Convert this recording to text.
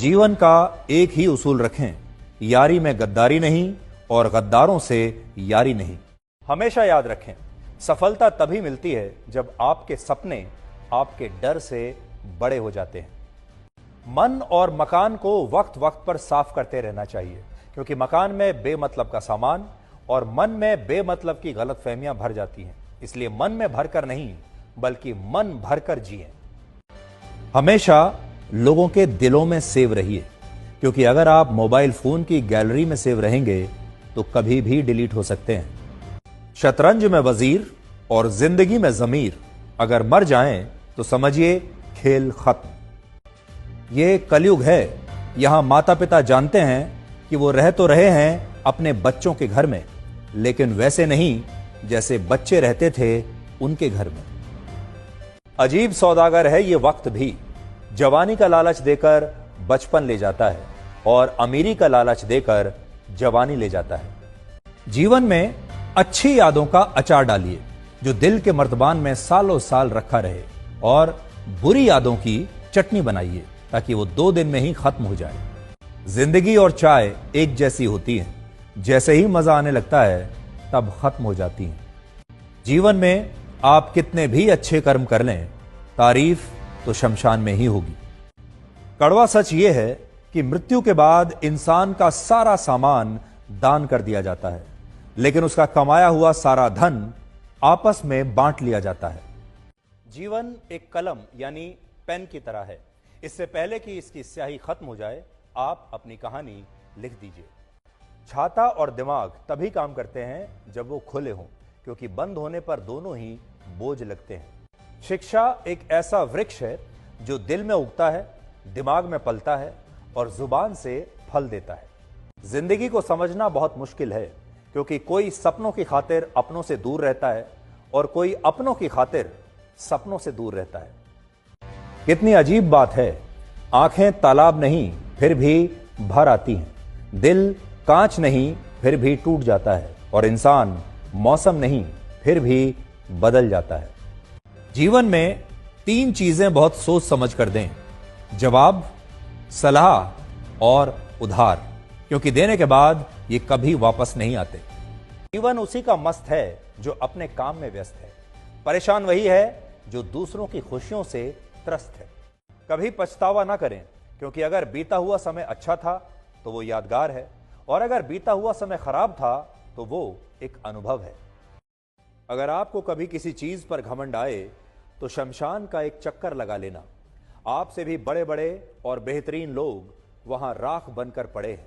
जीवन का एक ही उसूल रखें, यारी में गद्दारी नहीं और गद्दारों से यारी नहीं। हमेशा याद रखें, सफलता तभी मिलती है जब आपके सपने आपके डर से बड़े हो जाते हैं। मन और मकान को वक्त वक्त पर साफ करते रहना चाहिए, क्योंकि मकान में बेमतलब का सामान और मन में बेमतलब की गलतफहमियां भर जाती हैं। इसलिए मन में भरकर नहीं, बल्कि मन भरकर जिएं। हमेशा लोगों के दिलों में सेव रहिए, क्योंकि अगर आप मोबाइल फोन की गैलरी में सेव रहेंगे तो कभी भी डिलीट हो सकते हैं। शतरंज में वजीर और जिंदगी में जमीर अगर मर जाएं तो समझिए खेल खत्म। ये कलयुग है। यहां माता पिता जानते हैं कि वो रह तो रहे हैं अपने बच्चों के घर में, लेकिन वैसे नहीं जैसे बच्चे रहते थे उनके घर में। अजीब सौदागर है ये वक्त भी। जवानी का लालच देकर बचपन ले जाता है और अमीरी का लालच देकर जवानी ले जाता है। जीवन में अच्छी यादों का अचार डालिए जो दिल के मर्तबान में सालों साल रखा रहे, और बुरी यादों की चटनी बनाइए ताकि वो 2 दिन में ही खत्म हो जाए। जिंदगी और चाय एक जैसी होती है, जैसे ही मजा आने लगता है तब खत्म हो जाती हैं। जीवन में आप कितने भी अच्छे कर्म कर लें, तारीफ तो शमशान में ही होगी। कड़वा सच यह है कि मृत्यु के बाद इंसान का सारा सामान दान कर दिया जाता है, लेकिन उसका कमाया हुआ सारा धन आपस में बांट लिया जाता है। जीवन एक कलम यानी पेन की तरह है। इससे पहले कि इसकी स्याही खत्म हो जाए, आप अपनी कहानी लिख दीजिए। छाता और दिमाग तभी काम करते हैं जब वो खुले हों, क्योंकि बंद होने पर दोनों ही बोझ लगते हैं। शिक्षा एक ऐसा वृक्ष है जो दिल में उगता है, दिमाग में पलता है और जुबान से फल देता है। जिंदगी को समझना बहुत मुश्किल है, क्योंकि कोई सपनों की खातिर अपनों से दूर रहता है और कोई अपनों की खातिर सपनों से दूर रहता है। कितनी अजीब बात है, आंखें तालाब नहीं फिर भी भर आती हैं, दिल कांच नहीं फिर भी टूट जाता है, और इंसान मौसम नहीं फिर भी बदल जाता है। जीवन में 3 चीजें बहुत सोच समझ कर दें: जवाब, सलाह और उधार, क्योंकि देने के बाद ये कभी वापस नहीं आते। जीवन उसी का मस्त है जो अपने काम में व्यस्त है। परेशान वही है जो दूसरों की खुशियों से त्रस्त है। कभी पछतावा ना करें, क्योंकि अगर बीता हुआ समय अच्छा था तो वो यादगार है, और अगर बीता हुआ समय खराब था तो वो एक अनुभव है। अगर आपको कभी किसी चीज पर घमंड आए तो शमशान का एक चक्कर लगा लेना। आपसे भी बड़े बड़े और बेहतरीन लोग वहां राख बनकर पड़े हैं।